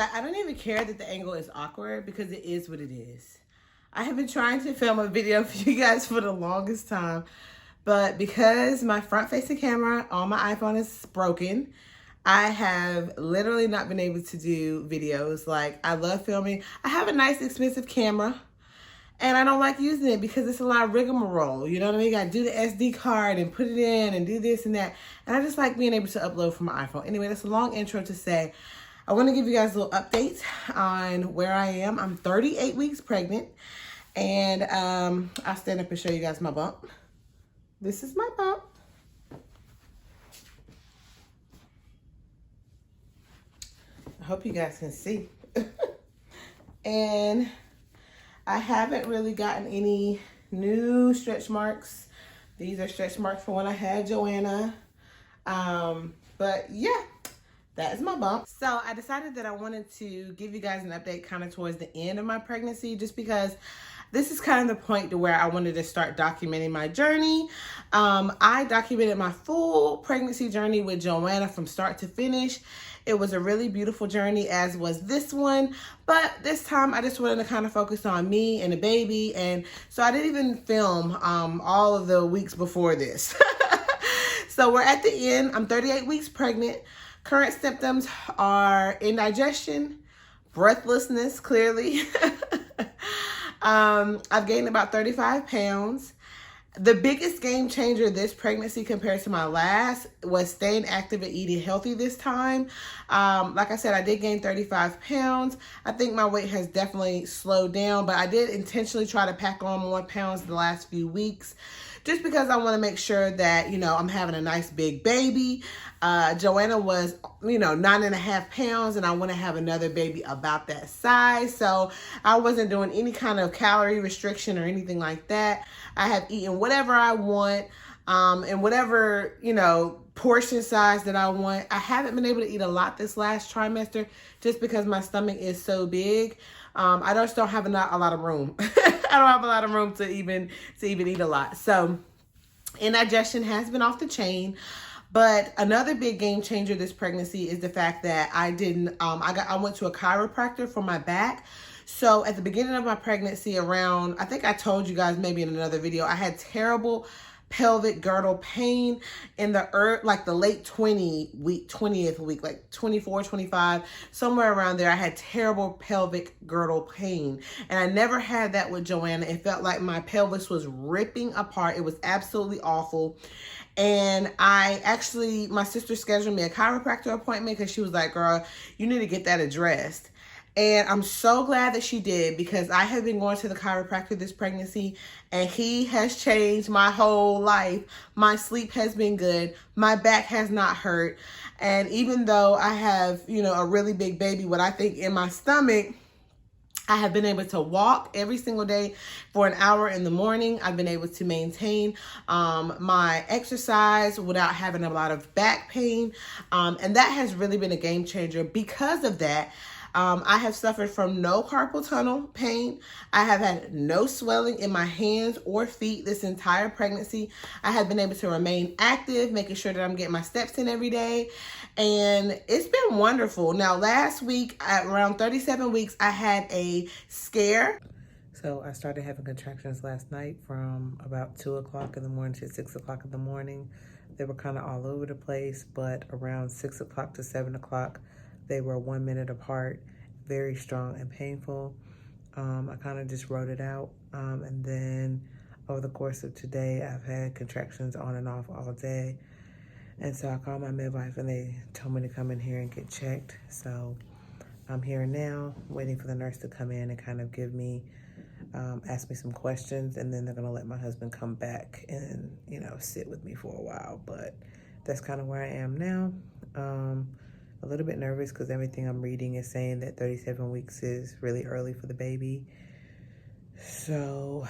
I don't even care that the angle is awkward because it is what it is. I have been trying to film a video for you guys for the longest time, but because my front-facing camera on my iPhone is broken, I have literally not been able to do videos. Like, I love filming. I have a nice, expensive camera, and I don't like using it because it's a lot of rigmarole. You know what I mean? You gotta do the SD card and put it in and do this and that. And I just like being able to upload from my iPhone. Anyway, that's a long intro to say, I want to give you guys a little update on where I am. I'm 38 weeks pregnant, and I'll stand up and show you guys my bump. This is my bump. I hope you guys can see. And I haven't really gotten any new stretch marks. These are stretch marks from when I had Joanna. But yeah. That is my bump. So I decided that I wanted to give you guys an update kind of towards the end of my pregnancy, just because this is kind of the point to where I wanted to start documenting my journey. I documented my full pregnancy journey with Joanna from start to finish. It was a really beautiful journey, as was this one. But this time I just wanted to kind of focus on me and the baby. And so I didn't even film all of the weeks before this. So we're at the end. I'm 38 weeks pregnant. Current symptoms are indigestion, breathlessness, clearly. I've gained about 35 pounds. The biggest game changer this pregnancy compared to my last was staying active and eating healthy this time. Like I said, I did gain 35 pounds. I think my weight has definitely slowed down, but I did intentionally try to pack on more pounds the last few weeks, just because I want to make sure that, you know, I'm having a nice big baby. Joanna was, 9.5 pounds, and I want to have another baby about that size. So I wasn't doing any kind of calorie restriction or anything like that. I have eaten whatever I want, and whatever, portion size that I want. I haven't been able to eat a lot this last trimester just because my stomach is so big. I just don't have a lot of room. I don't have a lot of room to even eat a lot. So indigestion has been off the chain. But another big game changer this pregnancy is the fact that I went to a chiropractor for my back. So at the beginning of my pregnancy, around, I think I told you guys maybe in another video, I had terrible pelvic girdle pain in the late 20th week, like 24, 25, somewhere around there. I had terrible pelvic girdle pain, and I never had that with Joanna. It felt like my pelvis was ripping apart. It was absolutely awful. And my sister scheduled me a chiropractor appointment because she was like, girl, you need to get that addressed. And I'm so glad that she did, because I have been going to the chiropractor this pregnancy, and he has changed my whole life. My sleep has been good. My back has not hurt. And even though I have, a really big baby, what I think in my stomach, I have been able to walk every single day for an hour in the morning. I've been able to maintain my exercise without having a lot of back pain. And that has really been a game changer. Because of that, I have suffered from no carpal tunnel pain. I have had no swelling in my hands or feet this entire pregnancy. I have been able to remain active, making sure that I'm getting my steps in every day. And it's been wonderful. Now, last week, at around 37 weeks, I had a scare. So I started having contractions last night from about 2 o'clock in the morning to 6 o'clock in the morning. They were kind of all over the place, but around 6 o'clock to 7 o'clock, they were 1 minute apart, very strong and painful. I kind of just wrote it out. And then over the course of today, I've had contractions on and off all day. And so I called my midwife, and they told me to come in here and get checked. So I'm here now, waiting for the nurse to come in and kind of ask me some questions. And then they're going to let my husband come back and, sit with me for a while. But that's kind of where I am now. A little bit nervous because everything I'm reading is saying that 37 weeks is really early for the baby. So,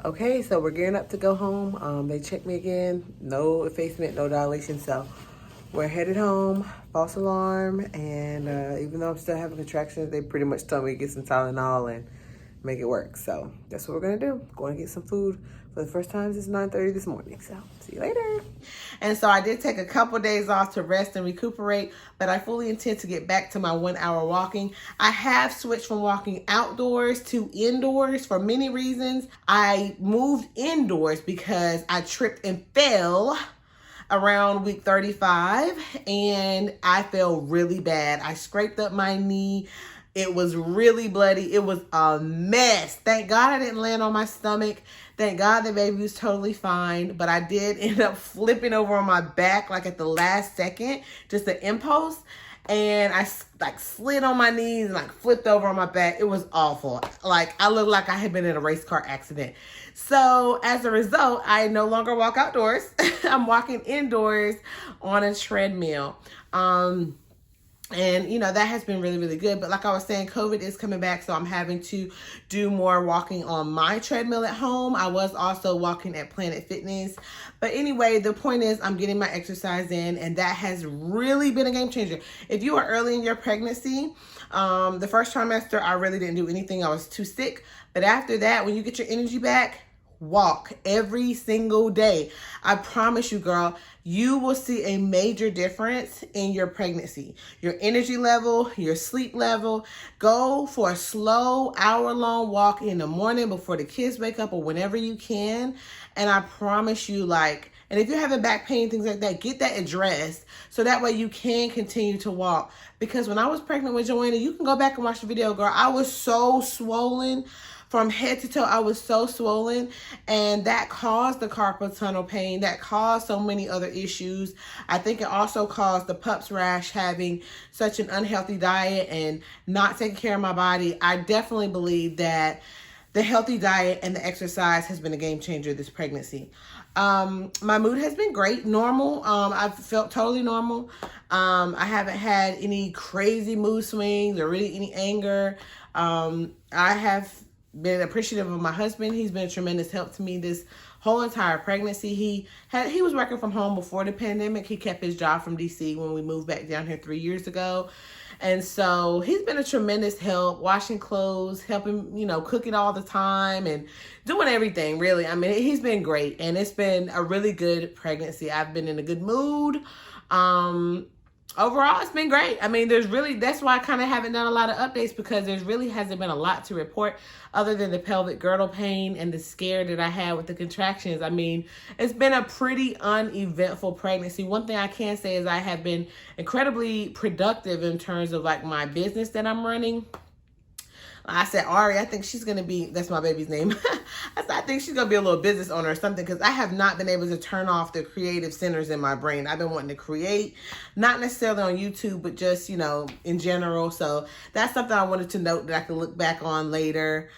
okay, so we're gearing up to go home. They checked me again. No effacement, no dilation. So we're headed home. False alarm. And even though I'm still having contractions, they pretty much told me to get some Tylenol and make it work. So that's what we're gonna do. Going to get some food for the first time since 9:30 this morning. So see you later. And so I did take a couple days off to rest and recuperate, but I fully intend to get back to my 1 hour walking. I have switched from walking outdoors to indoors for many reasons. I moved indoors because I tripped and fell around week 35 and I fell really bad. I scraped up my knee. It was really bloody. It was a mess. Thank God I didn't land on my stomach. Thank God the baby was totally fine. But I did end up flipping over on my back like at the last second, just an impulse. And I like slid on my knees and like flipped over on my back. It was awful. Like I looked like I had been in a race car accident. So as a result, I no longer walk outdoors. I'm walking indoors on a treadmill. And, you know, that has been really, really good. But like I was saying, COVID is coming back. So I'm having to do more walking on my treadmill at home. I was also walking at Planet Fitness. But anyway, the point is I'm getting my exercise in. And that has really been a game changer. If you are early in your pregnancy, the first trimester, I really didn't do anything. I was too sick. But after that, when you get your energy back, walk every single day. I promise you, girl, you will see a major difference in your pregnancy, your energy level, your sleep level. Go for a slow hour-long walk in the morning before the kids wake up or whenever you can. And I promise you, like, and if you're having back pain, things like that, get that addressed so that way you can continue to walk. Because when I was pregnant with Joanna, you can go back and watch the video, girl. I was so swollen. From head to toe, I was so swollen, and that caused the carpal tunnel pain. That caused so many other issues. I think it also caused the pups rash, having such an unhealthy diet and not taking care of my body. I definitely believe that the healthy diet and the exercise has been a game changer this pregnancy. My mood has been great, normal. I've felt totally normal. I haven't had any crazy mood swings or really any anger. I have been appreciative of my husband. He's been a tremendous help to me this whole entire pregnancy. He was working from home before the pandemic. He kept his job from DC when we moved back down here 3 years ago. And so he's been a tremendous help, washing clothes, helping, you know, cooking all the time and doing everything, really. I mean, he's been great, and it's been a really good pregnancy. I've been in a good mood. Overall, it's been great. I mean, that's why I kind of haven't done a lot of updates, because there really hasn't been a lot to report other than the pelvic girdle pain and the scare that I had with the contractions. I mean, it's been a pretty uneventful pregnancy. One thing I can say is I have been incredibly productive in terms of like my business that I'm running. I said, Ari, I think she's going to be, that's my baby's name. I think she's going to be a little business owner or something, because I have not been able to turn off the creative centers in my brain. I've been wanting to create, not necessarily on YouTube, but just, you know, in general. So that's something I wanted to note that I could look back on later.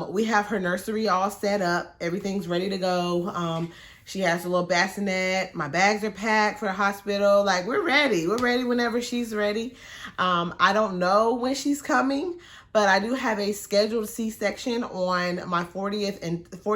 We have her nursery all set up. Everything's ready to go. She has a little bassinet. My bags are packed for the hospital. Like, we're ready. We're ready whenever she's ready. I don't know when she's coming, but I do have a scheduled C-section on my 40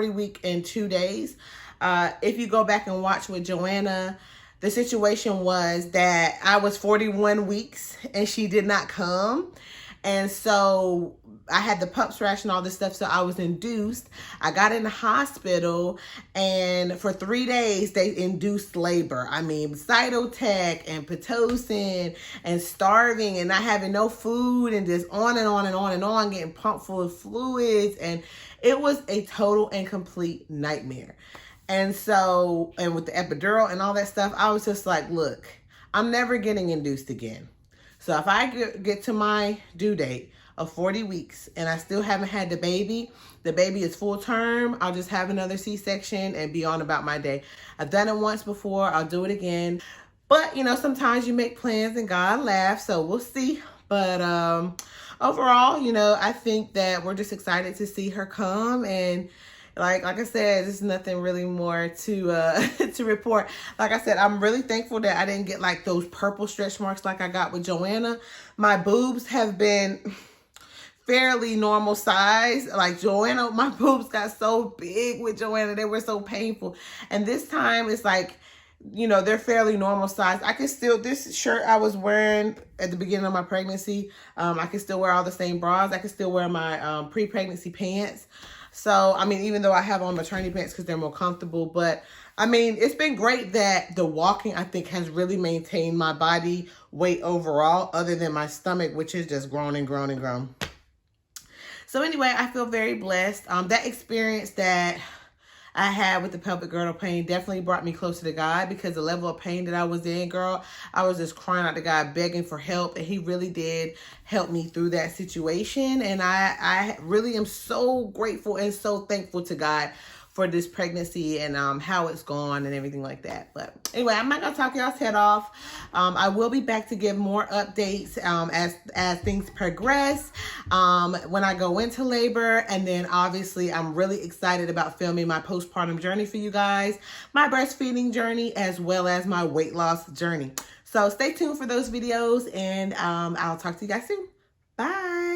week and 2 days. If you go back and watch with Joanna, the situation was that I was 41 weeks and she did not come. And so I had the pups rash and all this stuff, so I was induced. I got in the hospital, and for 3 days, they induced labor. I mean, Cytotec and Pitocin and starving and not having no food and just on and on and on and on, getting pumped full of fluids. And it was a total and complete nightmare. And so, and with the epidural and all that stuff, I was just like, look, I'm never getting induced again. So if I get to my due date of 40 weeks and I still haven't had the baby is full term, I'll just have another C-section and be on about my day. I've done it once before, I'll do it again. But, you know, sometimes you make plans and God laughs, so we'll see. But overall, you know, I think that we're just excited to see her come. And like I said, there's nothing really more to to report. Like I said, I'm really thankful that I didn't get like those purple stretch marks like I got with Joanna. My boobs have been fairly normal size. Like Joanna, my boobs got so big with Joanna. They were so painful. And this time it's like you know, they're fairly normal size. I can still, this shirt I was wearing at the beginning of my pregnancy, I can still wear all the same bras. I can still wear my pre-pregnancy pants. So, I mean, even though I have on maternity pants because they're more comfortable, but I mean, it's been great that the walking, I think, has really maintained my body weight overall, other than my stomach, which has just grown and grown and grown. So anyway, I feel very blessed. That experience that I had with the pelvic girdle pain definitely brought me closer to God, because the level of pain that I was in, girl, I was just crying out to God, begging for help. And he really did help me through that situation. And I really am so grateful and so thankful to God for this pregnancy and how it's gone and everything like that. But anyway, I'm not gonna talk y'all's head off. I will be back to give more updates as things progress, when I go into labor. And then obviously I'm really excited about filming my postpartum journey for you guys, my breastfeeding journey, as well as my weight loss journey. So stay tuned for those videos, and I'll talk to you guys soon. Bye.